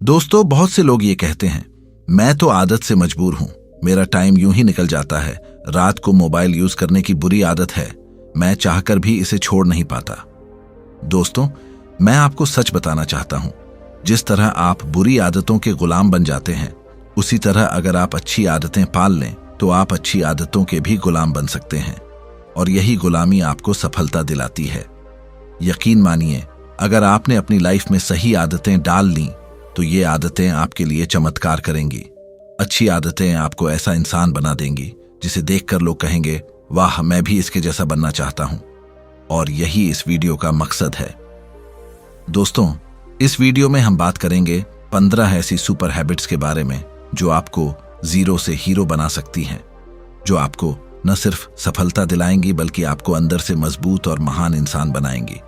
दोस्तों, बहुत से लोग ये कहते हैं, मैं तो आदत से मजबूर हूं, मेरा टाइम यूं ही निकल जाता है, रात को मोबाइल यूज करने की बुरी आदत है, मैं चाहकर भी इसे छोड़ नहीं पाता। दोस्तों, मैं आपको सच बताना चाहता हूं, जिस तरह आप बुरी आदतों के गुलाम बन जाते हैं, उसी तरह अगर आप अच्छी आदतें पाल लें तो आप अच्छी आदतों के भी गुलाम बन सकते हैं, और यही गुलामी आपको सफलता दिलाती है। यकीन मानिए, अगर आपने अपनी लाइफ में सही आदतें डाल लीं तो ये आदतें आपके लिए चमत्कार करेंगी। अच्छी आदतें आपको ऐसा इंसान बना देंगी जिसे देखकर लोग कहेंगे, वाह, मैं भी इसके जैसा बनना चाहता हूं। और यही इस वीडियो का मकसद है। दोस्तों, इस वीडियो में हम बात करेंगे 15 ऐसी सुपर हैबिट्स के बारे में जो आपको जीरो से हीरो बना सकती हैं, जो आपको न सिर्फ सफलता दिलाएंगी बल्कि आपको अंदर से मजबूत और महान इंसान बनाएंगी।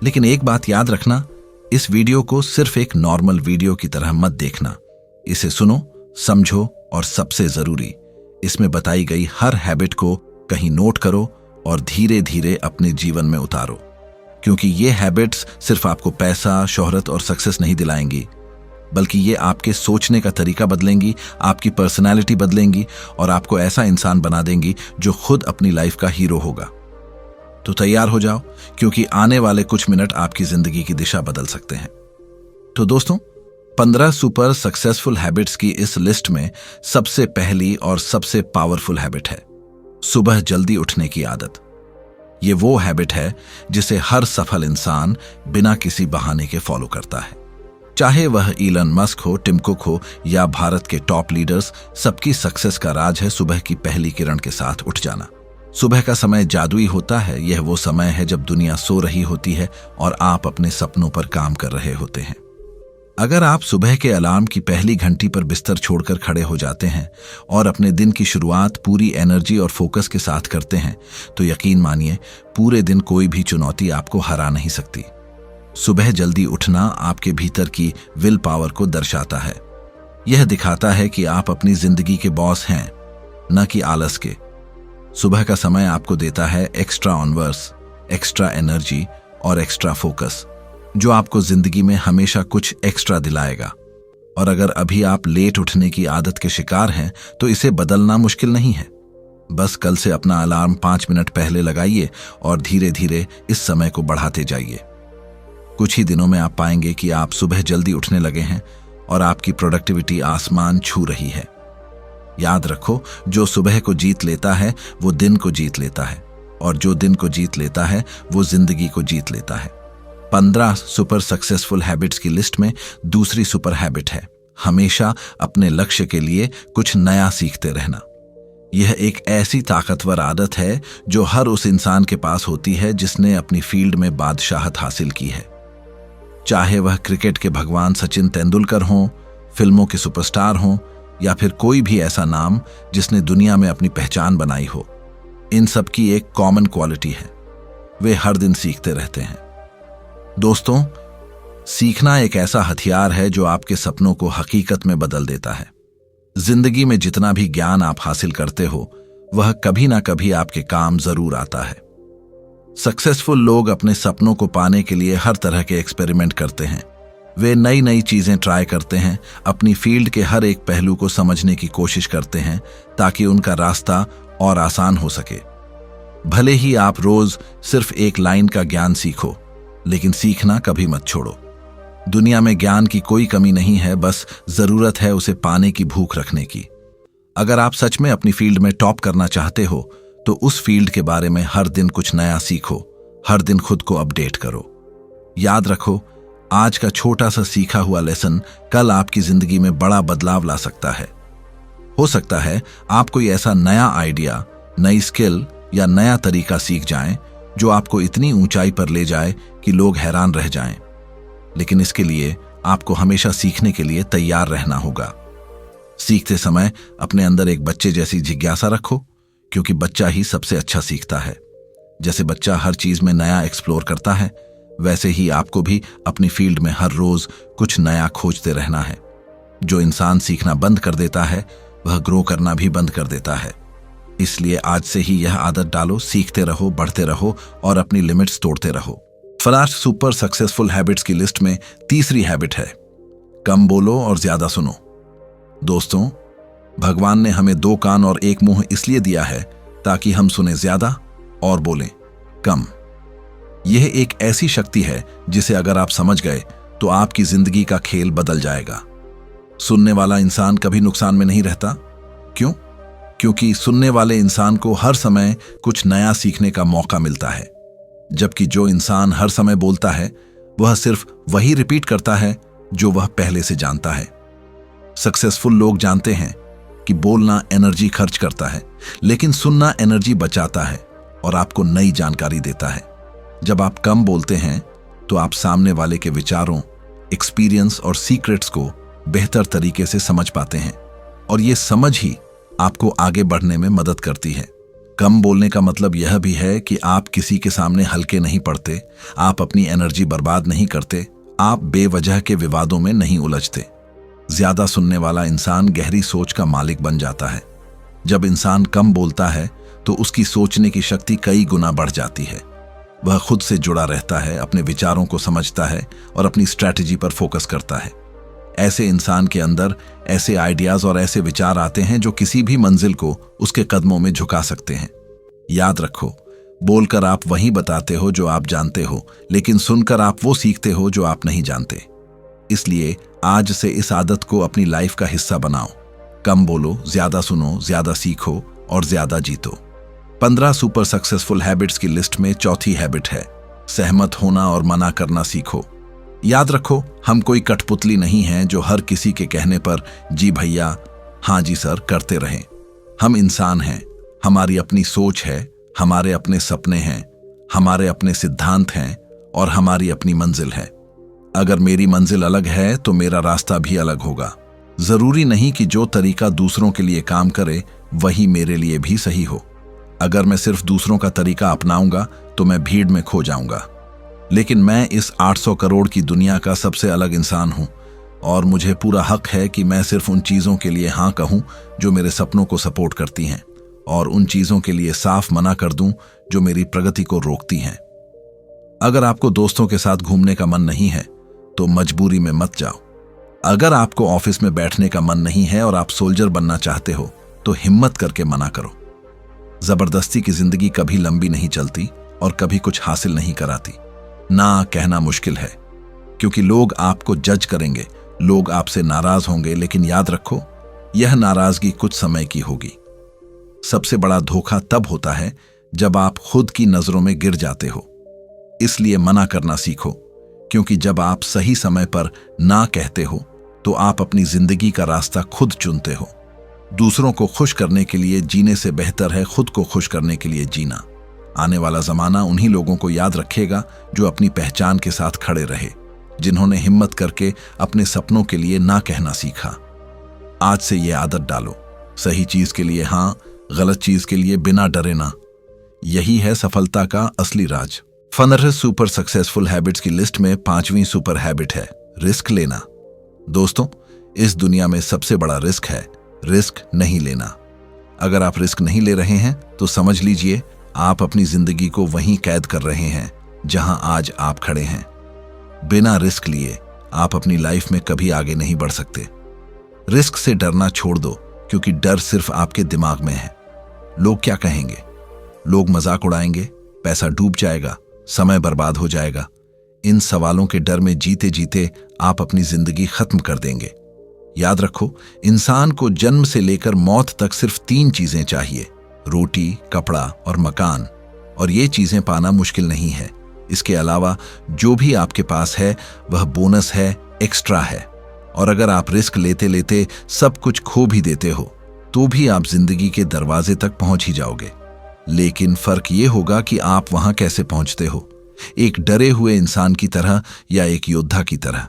लेकिन एक बात याद रखना, इस वीडियो को सिर्फ एक नॉर्मल वीडियो की तरह मत देखना। इसे सुनो, समझो और सबसे जरूरी, इसमें बताई गई हर हैबिट को कहीं नोट करो और धीरे धीरे अपने जीवन में उतारो, क्योंकि ये हैबिट्स सिर्फ आपको पैसा, शोहरत और सक्सेस नहीं दिलाएंगी, बल्कि ये आपके सोचने का तरीका बदलेंगी, आपकी पर्सनैलिटी बदलेंगी और आपको ऐसा इंसान बना देंगी जो खुद अपनी लाइफ का हीरो होगा। तो तैयार हो जाओ, क्योंकि आने वाले कुछ मिनट आपकी जिंदगी की दिशा बदल सकते हैं। तो दोस्तों, 15 सुपर सक्सेसफुल हैबिट्स की इस लिस्ट में सबसे पहली और सबसे पावरफुल हैबिट है सुबह जल्दी उठने की आदत। ये वो हैबिट है जिसे हर सफल इंसान बिना किसी बहाने के फॉलो करता है। चाहे वह इलन मस्क हो, टिम कुक हो या भारत के टॉप लीडर्स, सबकी सक्सेस का राज है सुबह की पहली किरण के साथ उठ जाना। सुबह का समय जादुई होता है। यह वो समय है जब दुनिया सो रही होती है और आप अपने सपनों पर काम कर रहे होते हैं। अगर आप सुबह के अलार्म की पहली घंटी पर बिस्तर छोड़कर खड़े हो जाते हैं और अपने दिन की शुरुआत पूरी एनर्जी और फोकस के साथ करते हैं, तो यकीन मानिए, पूरे दिन कोई भी चुनौती आपको हरा नहीं सकती। सुबह जल्दी उठना आपके भीतर की विल पावर को दर्शाता है। यह दिखाता है कि आप अपनी जिंदगी के बॉस हैं, न कि आलस के। सुबह का समय आपको देता है एक्स्ट्रा ऑनवर्स, एक्स्ट्रा एनर्जी और एक्स्ट्रा फोकस, जो आपको जिंदगी में हमेशा कुछ एक्स्ट्रा दिलाएगा। और अगर अभी आप लेट उठने की आदत के शिकार हैं तो इसे बदलना मुश्किल नहीं है। बस कल से अपना अलार्म 5 मिनट पहले लगाइए और धीरे धीरे इस समय को बढ़ाते जाइए। कुछ ही दिनों में आप पाएंगे कि आप सुबह जल्दी उठने लगे हैं और आपकी प्रोडक्टिविटी आसमान छू रही है। याद रखो, जो सुबह को जीत लेता है वो दिन को जीत लेता है, और जो दिन को जीत लेता है वो जिंदगी को जीत लेता है। 15 सुपर सक्सेसफुल हैबिट्स की लिस्ट में दूसरी सुपर हैबिट है हमेशा अपने लक्ष्य के लिए कुछ नया सीखते रहना। यह एक ऐसी ताकतवर आदत है जो हर उस इंसान के पास होती है जिसने अपनी फील्ड में बादशाहत हासिल की है। चाहे वह क्रिकेट के भगवान सचिन तेंदुलकर हों, फिल्मों के सुपरस्टार हों या फिर कोई भी ऐसा नाम जिसने दुनिया में अपनी पहचान बनाई हो, इन सब की एक कॉमन क्वालिटी है, वे हर दिन सीखते रहते हैं। दोस्तों, सीखना एक ऐसा हथियार है जो आपके सपनों को हकीकत में बदल देता है। जिंदगी में जितना भी ज्ञान आप हासिल करते हो, वह कभी ना कभी आपके काम जरूर आता है। सक्सेसफुल लोग अपने सपनों को पाने के लिए हर तरह के एक्सपेरिमेंट करते हैं। वे नई नई चीजें ट्राई करते हैं, अपनी फील्ड के हर एक पहलू को समझने की कोशिश करते हैं ताकि उनका रास्ता और आसान हो सके। भले ही आप रोज सिर्फ एक लाइन का ज्ञान सीखो, लेकिन सीखना कभी मत छोड़ो। दुनिया में ज्ञान की कोई कमी नहीं है, बस जरूरत है उसे पाने की भूख रखने की। अगर आप सच में अपनी फील्ड में टॉप करना चाहते हो तो उस फील्ड के बारे में हर दिन कुछ नया सीखो, हर दिन खुद को अपडेट करो। याद रखो, आज का छोटा सा सीखा हुआ लेसन कल आपकी जिंदगी में बड़ा बदलाव ला सकता है। हो सकता है आप कोई ऐसा नया आइडिया, नई स्किल या नया तरीका सीख जाएं जो आपको इतनी ऊंचाई पर ले जाए कि लोग हैरान रह जाएं। लेकिन इसके लिए आपको हमेशा सीखने के लिए तैयार रहना होगा। सीखते समय अपने अंदर एक बच्चे जैसी जिज्ञासा रखो, क्योंकि बच्चा ही सबसे अच्छा सीखता है। जैसे बच्चा हर चीज में नया एक्सप्लोर करता है, वैसे ही आपको भी अपनी फील्ड में हर रोज कुछ नया खोजते रहना है। जो इंसान सीखना बंद कर देता है वह ग्रो करना भी बंद कर देता है। इसलिए आज से ही यह आदत डालो, सीखते रहो, बढ़ते रहो और अपनी लिमिट्स तोड़ते रहो। 15 सुपर सक्सेसफुल हैबिट्स की लिस्ट में तीसरी हैबिट है कम बोलो और ज्यादा सुनो। दोस्तों, भगवान ने हमें 2 कान और 1 मुंह इसलिए दिया है ताकि हम सुने ज्यादा और बोलें कम। यह एक ऐसी शक्ति है जिसे अगर आप समझ गए तो आपकी जिंदगी का खेल बदल जाएगा। सुनने वाला इंसान कभी नुकसान में नहीं रहता। क्यों? क्योंकि सुनने वाले इंसान को हर समय कुछ नया सीखने का मौका मिलता है, जबकि जो इंसान हर समय बोलता है वह सिर्फ वही रिपीट करता है जो वह पहले से जानता है। सक्सेसफुल लोग जानते हैं कि बोलना एनर्जी खर्च करता है, लेकिन सुनना एनर्जी बचाता है और आपको नई जानकारी देता है। जब आप कम बोलते हैं तो आप सामने वाले के विचारों, एक्सपीरियंस और सीक्रेट्स को बेहतर तरीके से समझ पाते हैं, और ये समझ ही आपको आगे बढ़ने में मदद करती है। कम बोलने का मतलब यह भी है कि आप किसी के सामने हल्के नहीं पड़ते, आप अपनी एनर्जी बर्बाद नहीं करते, आप बेवजह के विवादों में नहीं उलझते। ज्यादा सुनने वाला इंसान गहरी सोच का मालिक बन जाता है। जब इंसान कम बोलता है तो उसकी सोचने की शक्ति कई गुना बढ़ जाती है। वह खुद से जुड़ा रहता है, अपने विचारों को समझता है और अपनी स्ट्रैटेजी पर फोकस करता है। ऐसे इंसान के अंदर ऐसे आइडियाज और ऐसे विचार आते हैं जो किसी भी मंजिल को उसके कदमों में झुका सकते हैं। याद रखो, बोलकर आप वही बताते हो जो आप जानते हो, लेकिन सुनकर आप वो सीखते हो जो आप नहीं जानते। इसलिए आज से इस आदत को अपनी लाइफ का हिस्सा बनाओ। कम बोलो, ज्यादा सुनो, ज्यादा सीखो और ज्यादा जीतो। 15 सुपर सक्सेसफुल हैबिट्स की लिस्ट में चौथी हैबिट है सहमत होना और मना करना सीखो। याद रखो, हम कोई कठपुतली नहीं हैं जो हर किसी के कहने पर जी भैया, हाँ जी सर करते रहें। हम इंसान हैं, हमारी अपनी सोच है, हमारे अपने सपने हैं, हमारे अपने सिद्धांत हैं और हमारी अपनी मंजिल है। अगर मेरी मंजिल अलग है तो मेरा रास्ता भी अलग होगा। जरूरी नहीं कि जो तरीका दूसरों के लिए काम करे वही मेरे लिए भी सही हो। अगर मैं सिर्फ दूसरों का तरीका अपनाऊंगा तो मैं भीड़ में खो जाऊंगा। लेकिन मैं इस 800 करोड़ की दुनिया का सबसे अलग इंसान हूं और मुझे पूरा हक है कि मैं सिर्फ उन चीजों के लिए हाँ कहूं जो मेरे सपनों को सपोर्ट करती हैं, और उन चीजों के लिए साफ मना कर दूं जो मेरी प्रगति को रोकती हैं। अगर आपको दोस्तों के साथ घूमने का मन नहीं है तो मजबूरी में मत जाओ। अगर आपको ऑफिस में बैठने का मन नहीं है और आप सोल्जर बनना चाहते हो तो हिम्मत करके मना करो। जबरदस्ती की जिंदगी कभी लंबी नहीं चलती और कभी कुछ हासिल नहीं कराती। ना कहना मुश्किल है क्योंकि लोग आपको जज करेंगे, लोग आपसे नाराज होंगे, लेकिन याद रखो यह नाराजगी कुछ समय की होगी। सबसे बड़ा धोखा तब होता है जब आप खुद की नजरों में गिर जाते हो। इसलिए मना करना सीखो, क्योंकि जब आप सही समय पर ना कहते हो तो आप अपनी जिंदगी का रास्ता खुद चुनते हो। दूसरों को खुश करने के लिए जीने से बेहतर है खुद को खुश करने के लिए जीना। आने वाला जमाना उन्हीं लोगों को याद रखेगा जो अपनी पहचान के साथ खड़े रहे, जिन्होंने हिम्मत करके अपने सपनों के लिए ना कहना सीखा। आज से ये आदत डालो, सही चीज के लिए हाँ, गलत चीज के लिए बिना डरे ना। यही है सफलता का असली राज। 15 सुपर सक्सेसफुल हैबिट्स की लिस्ट में 5वीं सुपर हैबिट है रिस्क लेना। दोस्तों, इस दुनिया में सबसे बड़ा रिस्क है रिस्क नहीं लेना। अगर आप रिस्क नहीं ले रहे हैं तो समझ लीजिए आप अपनी जिंदगी को वहीं कैद कर रहे हैं जहां आज आप खड़े हैं। बिना रिस्क लिए आप अपनी लाइफ में कभी आगे नहीं बढ़ सकते। रिस्क से डरना छोड़ दो, क्योंकि डर सिर्फ आपके दिमाग में है। लोग क्या कहेंगे? लोग मजाक उड़ाएंगे, पैसा डूब जाएगा, समय बर्बाद हो जाएगा। इन सवालों के डर में जीते जीते आप अपनी जिंदगी खत्म कर देंगे। याद रखो, इंसान को जन्म से लेकर मौत तक सिर्फ 3 चीजें चाहिए, रोटी, कपड़ा और मकान, और ये चीजें पाना मुश्किल नहीं है। इसके अलावा जो भी आपके पास है वह बोनस है, एक्स्ट्रा है। और अगर आप रिस्क लेते लेते सब कुछ खो भी देते हो तो भी आप जिंदगी के दरवाजे तक पहुंच ही जाओगे। लेकिन फर्क ये होगा कि आप वहां कैसे पहुंचते हो, एक डरे हुए इंसान की तरह या एक योद्धा की तरह।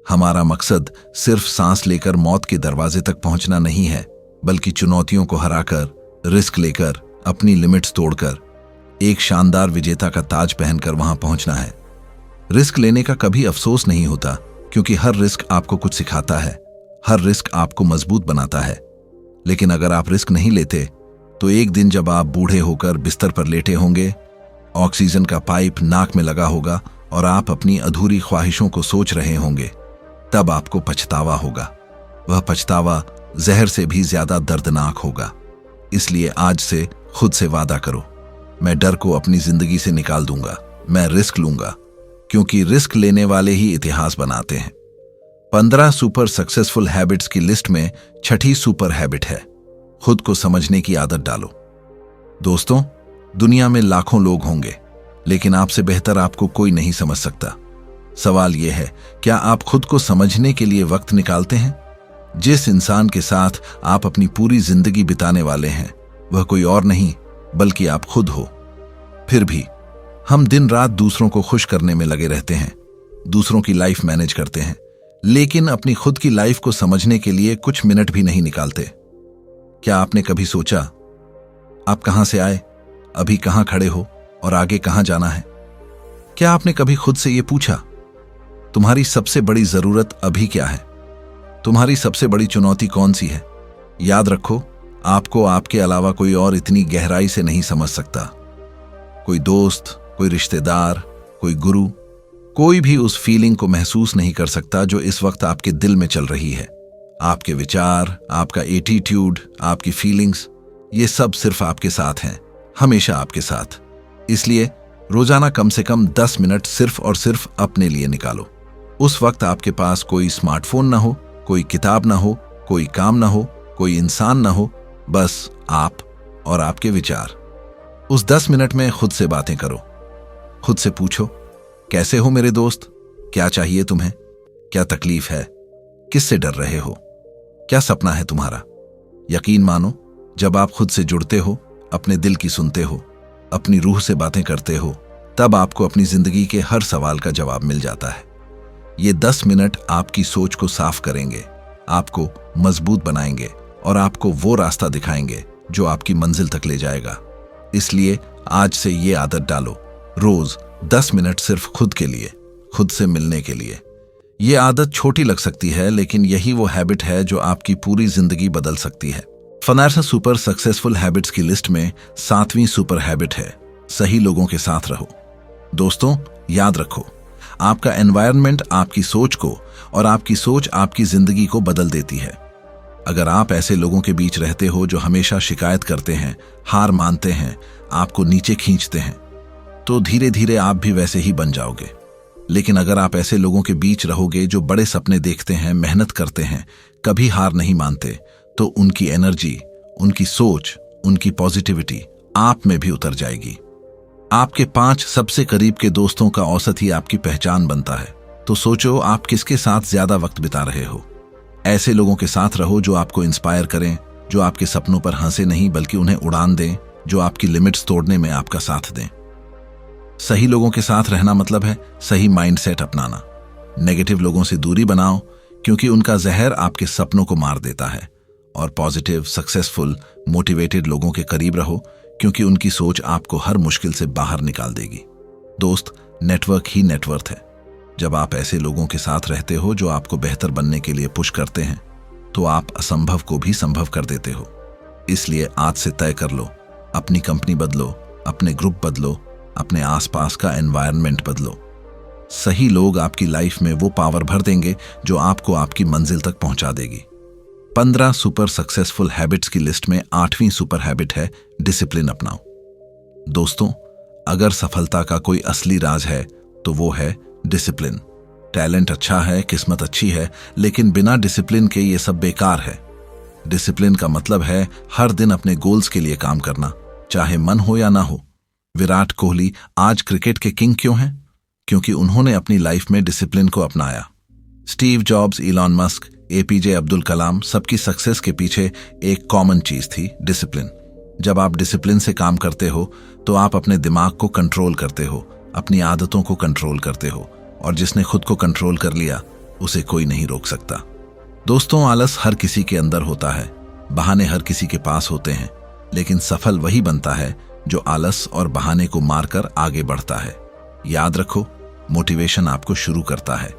हमारा मकसद सिर्फ सांस लेकर मौत के दरवाजे तक पहुंचना नहीं है, बल्कि चुनौतियों को हराकर, रिस्क लेकर, अपनी लिमिट्स तोड़कर एक शानदार विजेता का ताज पहनकर वहां पहुंचना है। रिस्क लेने का कभी अफसोस नहीं होता, क्योंकि हर रिस्क आपको कुछ सिखाता है, हर रिस्क आपको मजबूत बनाता है। लेकिन अगर आप रिस्क नहीं लेते तो एक दिन जब आप बूढ़े होकर बिस्तर पर लेटे होंगे, ऑक्सीजन का पाइप नाक में लगा होगा और आप अपनी अधूरी ख्वाहिशों को सोच रहे होंगे, तब आपको पछतावा होगा। वह पछतावा जहर से भी ज्यादा दर्दनाक होगा। इसलिए आज से खुद से वादा करो, मैं डर को अपनी जिंदगी से निकाल दूंगा, मैं रिस्क लूंगा, क्योंकि रिस्क लेने वाले ही इतिहास बनाते हैं। 15 सुपर सक्सेसफुल हैबिट्स की लिस्ट में छठी सुपर हैबिट है, खुद को समझने की आदत डालो। दोस्तों, दुनिया में लाखों लोग होंगे, लेकिन आपसे बेहतर आपको कोई नहीं समझ सकता। सवाल यह है, क्या आप खुद को समझने के लिए वक्त निकालते हैं? जिस इंसान के साथ आप अपनी पूरी जिंदगी बिताने वाले हैं, वह कोई और नहीं बल्कि आप खुद हो। फिर भी हम दिन रात दूसरों को खुश करने में लगे रहते हैं, दूसरों की लाइफ मैनेज करते हैं, लेकिन अपनी खुद की लाइफ को समझने के लिए कुछ मिनट भी नहीं निकालते। क्या आपने कभी सोचा आप कहां से आए, अभी कहां खड़े हो और आगे कहां जाना है? क्या आपने कभी खुद से यह पूछा, तुम्हारी सबसे बड़ी जरूरत अभी क्या है? तुम्हारी सबसे बड़ी चुनौती कौन सी है? याद रखो, आपको आपके अलावा कोई और इतनी गहराई से नहीं समझ सकता। कोई दोस्त, कोई रिश्तेदार, कोई गुरु, कोई भी उस फीलिंग को महसूस नहीं कर सकता जो इस वक्त आपके दिल में चल रही है। आपके विचार, आपका एटीट्यूड, आपकी फीलिंग्स, ये सब सिर्फ आपके साथ हैं, हमेशा आपके साथ। इसलिए रोजाना कम से कम 10 मिनट सिर्फ और सिर्फ अपने लिए निकालो। उस वक्त आपके पास कोई स्मार्टफोन ना हो, कोई किताब ना हो, कोई काम ना हो, कोई इंसान ना हो, बस आप और आपके विचार। उस 10 मिनट में खुद से बातें करो। खुद से पूछो, कैसे हो मेरे दोस्त? क्या चाहिए तुम्हें? क्या तकलीफ है? किससे डर रहे हो? क्या सपना है तुम्हारा? यकीन मानो, जब आप खुद से जुड़ते हो, अपने दिल की सुनते हो, अपनी रूह से बातें करते हो, तब आपको अपनी जिंदगी के हर सवाल का जवाब मिल जाता है। ये 10 मिनट आपकी सोच को साफ करेंगे, आपको मजबूत बनाएंगे और आपको वो रास्ता दिखाएंगे जो आपकी मंजिल तक ले जाएगा। इसलिए आज से ये आदत डालो, रोज 10 मिनट सिर्फ खुद के लिए, खुद से मिलने के लिए। ये आदत छोटी लग सकती है, लेकिन यही वो हैबिट है जो आपकी पूरी जिंदगी बदल सकती है। 15 सुपर सक्सेसफुल हैबिट्स की लिस्ट में 7वीं सुपर हैबिट है, सही लोगों के साथ रहो। दोस्तों, याद रखो, आपका एनवायरनमेंट आपकी सोच को और आपकी सोच आपकी जिंदगी को बदल देती है। अगर आप ऐसे लोगों के बीच रहते हो जो हमेशा शिकायत करते हैं, हार मानते हैं, आपको नीचे खींचते हैं, तो धीरे धीरे आप भी वैसे ही बन जाओगे। लेकिन अगर आप ऐसे लोगों के बीच रहोगे जो बड़े सपने देखते हैं, मेहनत करते हैं, कभी हार नहीं मानते, तो उनकी एनर्जी, उनकी सोच, उनकी पॉजिटिविटी आप में भी उतर जाएगी। आपके 5 सबसे करीब के दोस्तों का औसत ही आपकी पहचान बनता है। तो सोचो, आप किसके साथ ज्यादा वक्त बिता रहे हो। ऐसे लोगों के साथ रहो जो आपको इंस्पायर करें, जो आपके सपनों पर हंसे नहीं बल्कि उन्हें उड़ान दें, जो आपकी लिमिट्स तोड़ने में आपका साथ दें। सही लोगों के साथ रहना मतलब है सही माइंडसेट अपनाना। नेगेटिव लोगों से दूरी बनाओ, क्योंकि उनका जहर आपके सपनों को मार देता है। और पॉजिटिव, सक्सेसफुल, मोटिवेटेड लोगों के करीब रहो, क्योंकि उनकी सोच आपको हर मुश्किल से बाहर निकाल देगी। दोस्त, नेटवर्क ही नेटवर्थ है। जब आप ऐसे लोगों के साथ रहते हो जो आपको बेहतर बनने के लिए पुश करते हैं, तो आप असंभव को भी संभव कर देते हो। इसलिए आज से तय कर लो, अपनी कंपनी बदलो, अपने ग्रुप बदलो, अपने आसपास का एनवायरनमेंट बदलो। सही लोग आपकी लाइफ में वो पावर भर देंगे जो आपको आपकी मंजिल तक पहुंचा देगी। 15 सुपर सक्सेसफुल हैबिट्स की लिस्ट में 8वीं सुपर हैबिट है, डिसिप्लिन अपनाओ। दोस्तों, अगर सफलता का कोई असली राज है तो वो है डिसिप्लिन। टैलेंट अच्छा है, किस्मत अच्छी है, लेकिन बिना डिसिप्लिन के ये सब बेकार है। डिसिप्लिन का मतलब है हर दिन अपने गोल्स के लिए काम करना, चाहे मन हो या ना हो। विराट कोहली आज क्रिकेट के किंग क्यों हैं? क्योंकि उन्होंने अपनी लाइफ में डिसिप्लिन को अपनाया। Steve Jobs, Elon Musk, APJ Abdul Kalam, सबकी सक्सेस के पीछे एक कॉमन चीज थी, डिसिप्लिन। जब आप डिसिप्लिन से काम करते हो तो आप अपने दिमाग को कंट्रोल करते हो, अपनी आदतों को कंट्रोल करते हो, और जिसने खुद को कंट्रोल कर लिया उसे कोई नहीं रोक सकता। दोस्तों, आलस हर किसी के अंदर होता है, बहाने हर किसी के पास होते हैं, लेकिन सफल वही बनता है जो आलस और बहाने को मारकर आगे बढ़ता है। याद रखो, मोटिवेशन आपको शुरू करता है,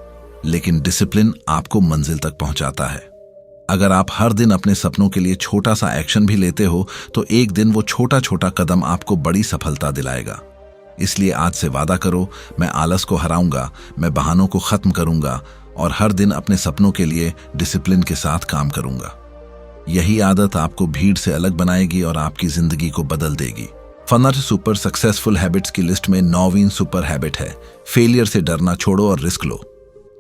लेकिन डिसिप्लिन आपको मंजिल तक पहुंचाता है। अगर आप हर दिन अपने सपनों के लिए छोटा सा एक्शन भी लेते हो, तो एक दिन वो छोटा छोटा कदम आपको बड़ी सफलता दिलाएगा। इसलिए आज से वादा करो, मैं आलस को हराऊंगा, मैं बहानों को खत्म करूंगा और हर दिन अपने सपनों के लिए डिसिप्लिन के साथ काम करूंगा। यही आदत आपको भीड़ से अलग बनाएगी और आपकी जिंदगी को बदल देगी। 15 सुपर सक्सेसफुल हैबिट्स की लिस्ट में 9वीं सुपर हैबिट है, फेलियर से डरना छोड़ो और रिस्क लो।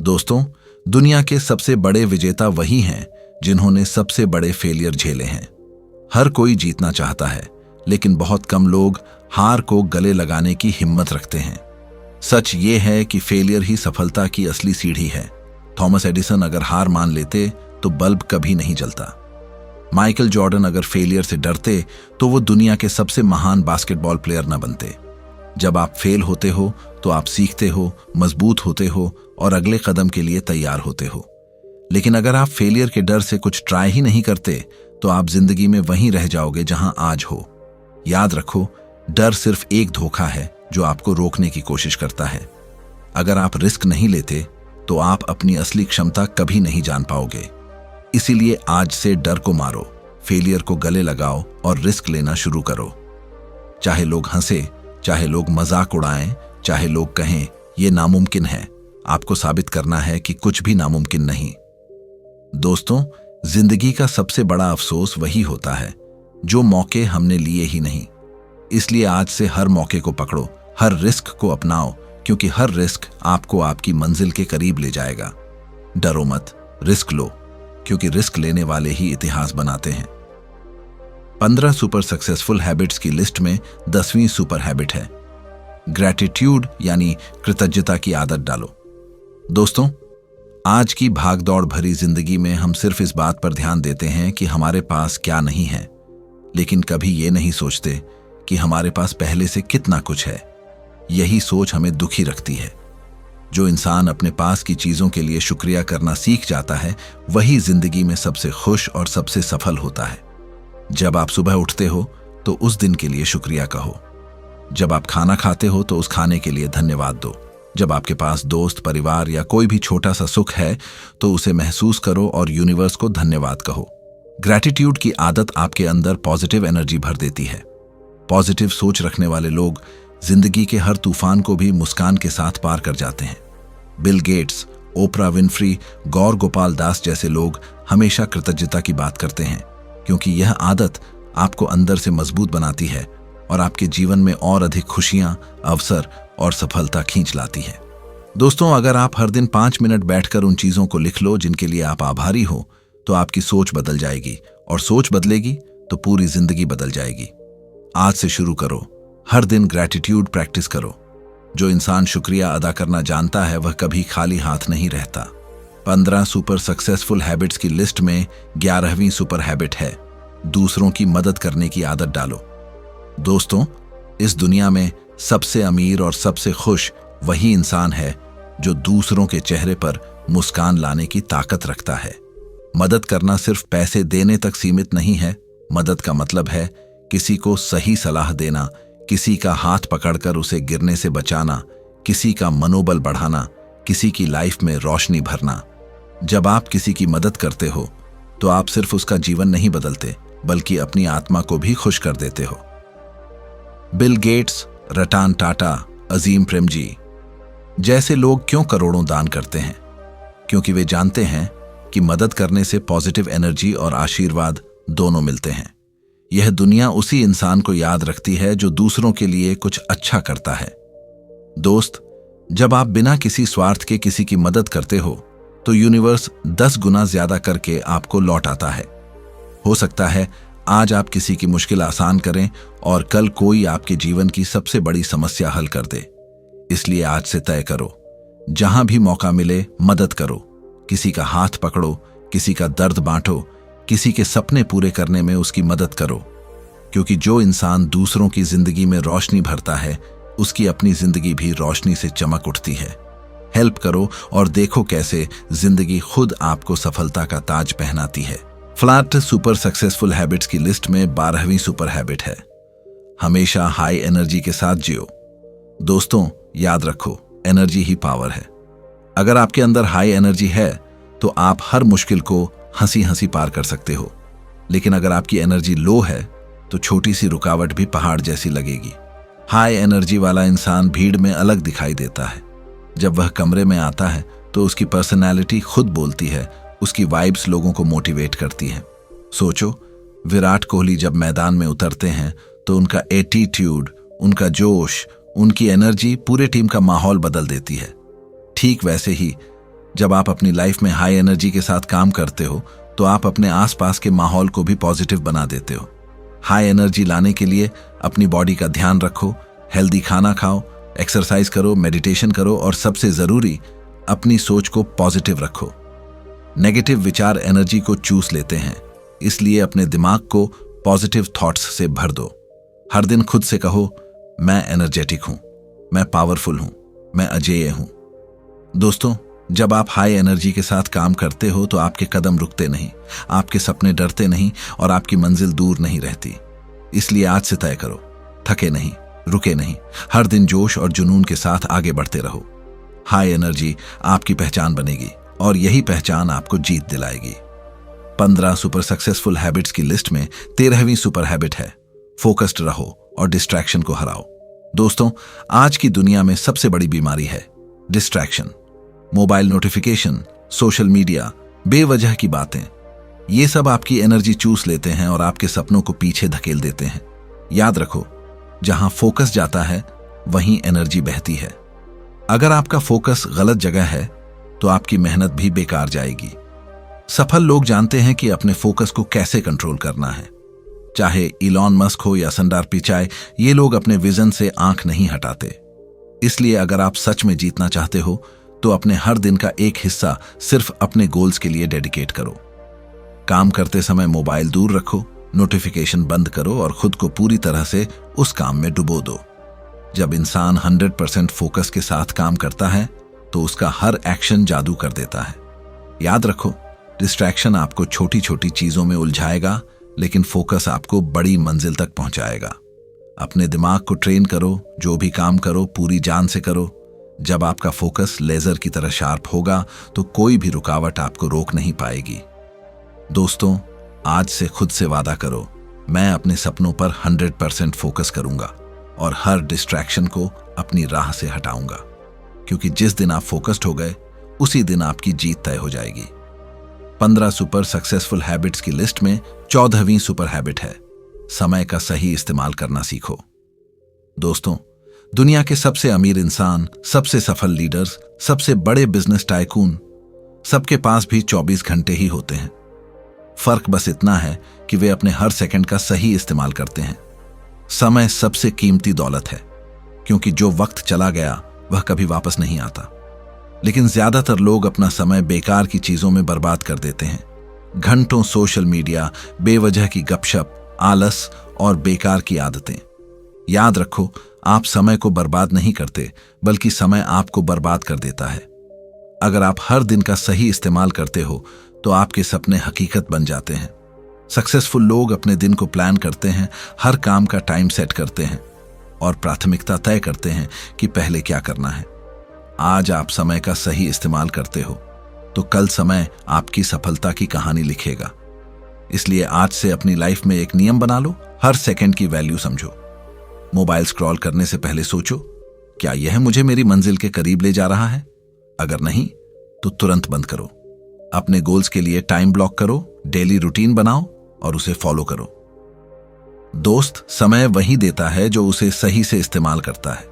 दोस्तों, दुनिया के सबसे बड़े विजेता वही हैं जिन्होंने सबसे बड़े फेलियर झेले हैं। हर कोई जीतना चाहता है, लेकिन बहुत कम लोग हार को गले लगाने की हिम्मत रखते हैं। सच ये है कि फेलियर ही सफलता की असली सीढ़ी है। थॉमस एडिसन अगर हार मान लेते तो बल्ब कभी नहीं जलता। माइकल जॉर्डन अगर फेलियर से डरते तो वो दुनिया के सबसे महान बास्केटबॉल प्लेयर न बनते। जब आप फेल होते हो तो आप सीखते हो, मजबूत होते हो और अगले कदम के लिए तैयार होते हो। लेकिन अगर आप फेलियर के डर से कुछ ट्राई ही नहीं करते तो आप जिंदगी में वहीं रह जाओगे जहां आज हो। याद रखो, डर सिर्फ एक धोखा है जो आपको रोकने की कोशिश करता है। अगर आप रिस्क नहीं लेते तो आप अपनी असली क्षमता कभी नहीं जान पाओगे। इसीलिए आज से डर को मारो, फेलियर को गले लगाओ और रिस्क लेना शुरू करो। चाहे लोग हंसे, चाहे लोग मजाक उड़ाएं, चाहे लोग कहें यह नामुमकिन है, आपको साबित करना है कि कुछ भी नामुमकिन नहीं। दोस्तों, जिंदगी का सबसे बड़ा अफसोस वही होता है जो मौके हमने लिए ही नहीं। इसलिए आज से हर मौके को पकड़ो, हर रिस्क को अपनाओ, क्योंकि हर रिस्क आपको आपकी मंजिल के करीब ले जाएगा। डरो मत, रिस्क लो, क्योंकि रिस्क लेने वाले ही इतिहास बनाते हैं। 15 सुपर सक्सेसफुल हैबिट्स की लिस्ट में 10वीं सुपर हैबिट है, ग्रैटिट्यूड यानी कृतज्ञता की आदत डालो। दोस्तों, आज की भागदौड़ भरी जिंदगी में हम सिर्फ इस बात पर ध्यान देते हैं कि हमारे पास क्या नहीं है, लेकिन कभी ये नहीं सोचते कि हमारे पास पहले से कितना कुछ है। यही सोच हमें दुखी रखती है। जो इंसान अपने पास की चीजों के लिए शुक्रिया करना सीख जाता है, वही जिंदगी में सबसे खुश और सबसे सफल होता है। जब आप सुबह उठते हो तो उस दिन के लिए शुक्रिया कहो। जब आप खाना खाते हो तो उस खाने के लिए धन्यवाद दो। जब आपके पास दोस्त, परिवार या कोई भी छोटा सा सुख है तो उसे महसूस करो और यूनिवर्स को धन्यवाद कहो। ग्रैटिट्यूड की आदत आपके अंदर पॉजिटिव एनर्जी भर देती है। पॉजिटिव सोच रखने वाले लोग जिंदगी के हर तूफान को भी मुस्कान के साथ पार कर जाते हैं। बिल गेट्स, ओपरा विनफ्री, गौर गोपाल दास जैसे लोग हमेशा कृतज्ञता की बात करते हैं, क्योंकि यह आदत आपको अंदर से मजबूत बनाती है और आपके जीवन में और अधिक खुशियां, अवसर और सफलता खींच लाती है। दोस्तों, अगर आप हर दिन 5 मिनट बैठकर उन चीजों को लिख लो जिनके लिए आप आभारी हो, तो आपकी सोच बदल जाएगी, और सोच बदलेगी तो पूरी जिंदगी बदल जाएगी। आज से शुरू करो, हर दिन ग्रैटिट्यूड प्रैक्टिस करो। जो इंसान शुक्रिया अदा करना जानता है वह कभी खाली हाथ नहीं रहता। 15 सुपर सक्सेसफुल हैबिट्स की लिस्ट में 11वीं सुपर हैबिट है, दूसरों की मदद करने की आदत डालो। दोस्तों, इस दुनिया में सबसे अमीर और सबसे खुश वही इंसान है जो दूसरों के चेहरे पर मुस्कान लाने की ताकत रखता है। मदद करना सिर्फ पैसे देने तक सीमित नहीं है। मदद का मतलब है किसी को सही सलाह देना, किसी का हाथ पकड़कर उसे गिरने से बचाना, किसी का मनोबल बढ़ाना, किसी की लाइफ में रोशनी भरना। जब आप किसी की मदद करते हो तो आप सिर्फ उसका जीवन नहीं बदलते, बल्कि अपनी आत्मा को भी खुश कर देते हो। बिल गेट्स, रतन टाटा, अजीम प्रेमजी जैसे लोग क्यों करोड़ों दान करते हैं? क्योंकि वे जानते हैं कि मदद करने से पॉजिटिव एनर्जी और आशीर्वाद दोनों मिलते हैं। यह दुनिया उसी इंसान को याद रखती है जो दूसरों के लिए कुछ अच्छा करता है। दोस्त, जब आप बिना किसी स्वार्थ के किसी की मदद करते हो तो यूनिवर्स 10 गुना ज्यादा करके आपको लौट आता है। हो सकता है आज आप किसी की मुश्किल आसान करें और कल कोई आपके जीवन की सबसे बड़ी समस्या हल कर दे। इसलिए आज से तय करो, जहां भी मौका मिले मदद करो। किसी का हाथ पकड़ो, किसी का दर्द बांटो, किसी के सपने पूरे करने में उसकी मदद करो। क्योंकि जो इंसान दूसरों की जिंदगी में रोशनी भरता है, उसकी अपनी जिंदगी भी रोशनी से चमक उठती है। हेल्प करो और देखो कैसे जिंदगी खुद आपको सफलता का ताज पहनाती है। फ्लैट सुपर सक्सेसफुल हैबिट्स की लिस्ट में 12वीं सुपर हैबिट है, हमेशा हाई एनर्जी के साथ जियो। दोस्तों, याद रखो, एनर्जी ही पावर है। अगर आपके अंदर हाई एनर्जी है तो आप हर मुश्किल को हंसी हंसी पार कर सकते हो। लेकिन अगर आपकी एनर्जी लो है तो छोटी सी रुकावट भी पहाड़ जैसी लगेगी। हाई एनर्जी वाला इंसान भीड़ में अलग दिखाई देता है। जब वह कमरे में आता है तो उसकी पर्सनैलिटी खुद बोलती है, उसकी वाइब्स लोगों को मोटिवेट करती हैं। सोचो, विराट कोहली जब मैदान में उतरते हैं तो उनका एटीट्यूड, उनका जोश, उनकी एनर्जी पूरे टीम का माहौल बदल देती है। ठीक वैसे ही जब आप अपनी लाइफ में हाई एनर्जी के साथ काम करते हो तो आप अपने आसपास के माहौल को भी पॉजिटिव बना देते हो। हाई एनर्जी लाने के लिए अपनी बॉडी का ध्यान रखो, हेल्दी खाना खाओ, एक्सरसाइज करो, मेडिटेशन करो और सबसे जरूरी अपनी सोच को पॉजिटिव रखो। नेगेटिव विचार एनर्जी को चूस लेते हैं, इसलिए अपने दिमाग को पॉजिटिव थॉट्स से भर दो। हर दिन खुद से कहो, मैं एनर्जेटिक हूं, मैं पावरफुल हूं, मैं अजेय हूं। दोस्तों, जब आप हाई एनर्जी के साथ काम करते हो तो आपके कदम रुकते नहीं, आपके सपने डरते नहीं और आपकी मंजिल दूर नहीं रहती। इसलिए आज से तय करो, थके नहीं, रुके नहीं, हर दिन जोश और जुनून के साथ आगे बढ़ते रहो। हाई एनर्जी आपकी पहचान बनेगी और यही पहचान आपको जीत दिलाएगी। 15 सुपर सक्सेसफुल हैबिट्स की लिस्ट में 13वीं सुपर हैबिट है, फोकस्ड रहो और डिस्ट्रैक्शन को हराओ। दोस्तों, आज की दुनिया में सबसे बड़ी बीमारी है distraction. Mobile notification, social media, बेवजह की बातें, ये सब आपकी एनर्जी चूस लेते हैं और आपके सपनों को पीछे धकेल देते हैं। याद रखो, जहां फोकस जाता है वहीं एनर्जी बहती है। अगर आपका फोकस गलत जगह है तो आपकी मेहनत भी बेकार जाएगी। सफल लोग जानते हैं कि अपने फोकस को कैसे कंट्रोल करना है। चाहे इलॉन मस्क हो या संडार पिचाई, ये लोग अपने विजन से आंख नहीं हटाते। इसलिए अगर आप सच में जीतना चाहते हो तो अपने हर दिन का एक हिस्सा सिर्फ अपने गोल्स के लिए डेडिकेट करो। काम करते समय मोबाइल दूर रखो, नोटिफिकेशन बंद करो और खुद को पूरी तरह से उस काम में डुबो दो। जब इंसान 100% फोकस के साथ काम करता है तो उसका हर एक्शन जादू कर देता है। याद रखो, डिस्ट्रैक्शन आपको छोटी छोटी चीजों में उलझाएगा, लेकिन फोकस आपको बड़ी मंजिल तक पहुंचाएगा। अपने दिमाग को ट्रेन करो, जो भी काम करो पूरी जान से करो। जब आपका फोकस लेजर की तरह शार्प होगा तो कोई भी रुकावट आपको रोक नहीं पाएगी। दोस्तों, आज से खुद से वादा करो, मैं अपने सपनों पर 100% फोकस करूंगा और हर डिस्ट्रैक्शन को अपनी राह से हटाऊंगा, क्योंकि जिस दिन आप फोकस्ड हो गए उसी दिन आपकी जीत तय हो जाएगी। 15 सुपर सक्सेसफुल हैबिट्स की लिस्ट में 14वीं सुपर हैबिट है, समय का सही इस्तेमाल करना सीखो। दोस्तों, दुनिया के सबसे अमीर इंसान, सबसे सफल लीडर्स, सबसे बड़े बिजनेस टाइकून, सबके पास भी 24 घंटे ही होते हैं। फर्क बस इतना है कि वे अपने हर सेकंड का सही इस्तेमाल करते हैं। समय सबसे कीमती दौलत है, क्योंकि जो वक्त चला गया वह कभी वापस नहीं आता। लेकिन ज्यादातर लोग अपना समय बेकार की चीजों में बर्बाद कर देते हैं। घंटों सोशल मीडिया, बेवजह की गपशप, आलस और बेकार की आदतें। याद रखो, आप समय को बर्बाद नहीं करते, बल्कि समय आपको बर्बाद कर देता है। अगर आप हर दिन का सही इस्तेमाल करते हो तो आपके सपने हकीकत बन जाते हैं। सक्सेसफुल लोग अपने दिन को प्लान करते हैं, हर काम का टाइम सेट करते हैं और प्राथमिकता तय करते हैं कि पहले क्या करना है। आज आप समय का सही इस्तेमाल करते हो तो कल समय आपकी सफलता की कहानी लिखेगा। इसलिए आज से अपनी लाइफ में एक नियम बना लो, हर सेकंड की वैल्यू समझो। मोबाइल स्क्रॉल करने से पहले सोचो, क्या यह मुझे मेरी मंजिल के करीब ले जा रहा है? अगर नहीं तो तुरंत बंद करो। अपने गोल्स के लिए टाइम ब्लॉक करो, डेली रूटीन बनाओ और उसे फॉलो करो। दोस्त, समय वही देता है जो उसे सही से इस्तेमाल करता है।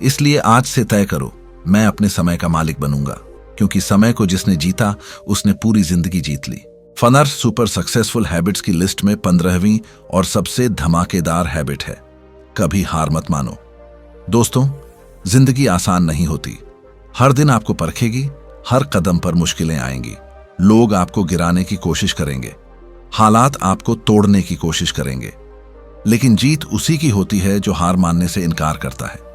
इसलिए आज से तय करो, मैं अपने समय का मालिक बनूंगा, क्योंकि समय को जिसने जीता उसने पूरी जिंदगी जीत ली। 15 सुपर सक्सेसफुल हैबिट्स की लिस्ट में 15वीं और सबसे धमाकेदार हैबिट है, कभी हार मत मानो। दोस्तों, जिंदगी आसान नहीं होती। हर दिन आपको परखेगी, हर कदम पर मुश्किलें आएंगी। लोग आपको गिराने की कोशिश करेंगे, हालात आपको तोड़ने की कोशिश करेंगे, लेकिन जीत उसी की होती है जो हार मानने से इनकार करता है।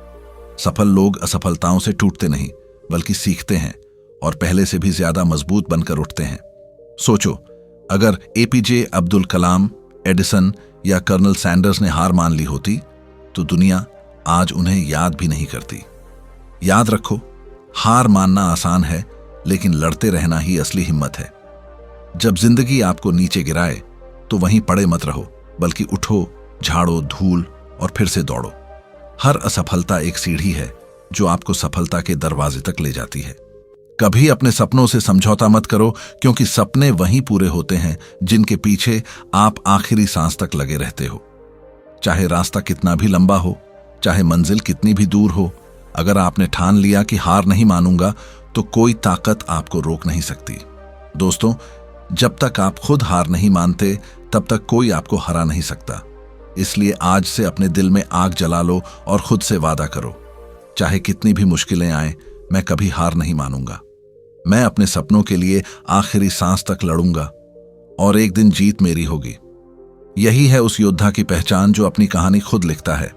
सफल लोग असफलताओं से टूटते नहीं, बल्कि सीखते हैं और पहले से भी ज्यादा मजबूत बनकर उठते हैं। सोचो, अगर एपीजे अब्दुल कलाम, एडिसन या कर्नल सैंडर्स ने हार मान ली होती तो दुनिया आज उन्हें याद भी नहीं करती। याद रखो, हार मानना आसान है, लेकिन लड़ते रहना ही असली हिम्मत है। जब जिंदगी आपको नीचे गिराए तो वहीं पड़े मत रहो, बल्कि उठो, झाड़ो धूल और फिर से दौड़ो। हर असफलता एक सीढ़ी है जो आपको सफलता के दरवाजे तक ले जाती है। कभी अपने सपनों से समझौता मत करो, क्योंकि सपने वहीं पूरे होते हैं जिनके पीछे आप आखिरी सांस तक लगे रहते हो। चाहे रास्ता कितना भी लंबा हो, चाहे मंजिल कितनी भी दूर हो, अगर आपने ठान लिया कि हार नहीं मानूंगा, तो कोई ताकत आपको रोक नहीं सकती। दोस्तों, जब तक आप खुद हार नहीं मानते, तब तक कोई आपको हरा नहीं सकता। इसलिए आज से अपने दिल में आग जला लो और खुद से वादा करो, चाहे कितनी भी मुश्किलें आए, मैं कभी हार नहीं मानूंगा। मैं अपने सपनों के लिए आखिरी सांस तक लड़ूंगा और एक दिन जीत मेरी होगी। यही है उस योद्धा की पहचान जो अपनी कहानी खुद लिखता है।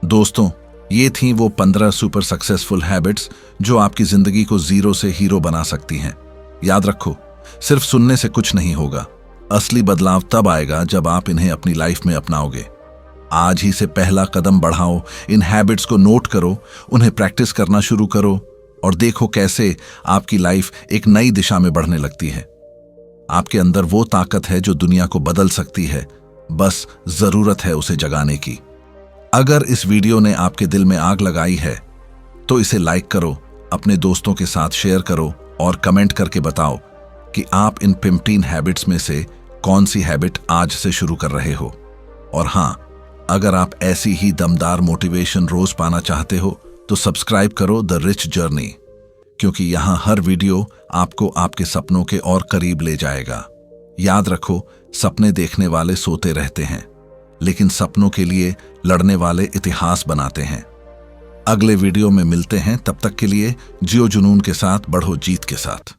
दोस्तों, ये थी वो 15 सुपर सक्सेसफुल हैबिट्स जो आपकी जिंदगी को जीरो से हीरो बना सकती हैं। याद रखो, सिर्फ सुनने से कुछ नहीं होगा। असली बदलाव तब आएगा जब आप इन्हें अपनी लाइफ में अपनाओगे। आज ही से पहला कदम बढ़ाओ, इन हैबिट्स को नोट करो, उन्हें प्रैक्टिस करना शुरू करो और देखो कैसे आपकी लाइफ एक नई दिशा में बढ़ने लगती है। आपके अंदर वो ताकत है जो दुनिया को बदल सकती है, बस जरूरत है उसे जगाने की। अगर इस वीडियो ने आपके दिल में आग लगाई है तो इसे लाइक करो, अपने दोस्तों के साथ शेयर करो और कमेंट करके बताओ कि आप इन 15 हैबिट्स में से कौन सी हैबिट आज से शुरू कर रहे हो। और हां, अगर आप ऐसी ही दमदार मोटिवेशन रोज पाना चाहते हो तो सब्सक्राइब करो द रिच जर्नी, क्योंकि यहां हर वीडियो आपको आपके सपनों के और करीब ले जाएगा। याद रखो, सपने देखने वाले सोते रहते हैं, लेकिन सपनों के लिए लड़ने वाले इतिहास बनाते हैं। अगले वीडियो में मिलते हैं, तब तक के लिए जियो जुनून के साथ, बढ़ो जीत के साथ।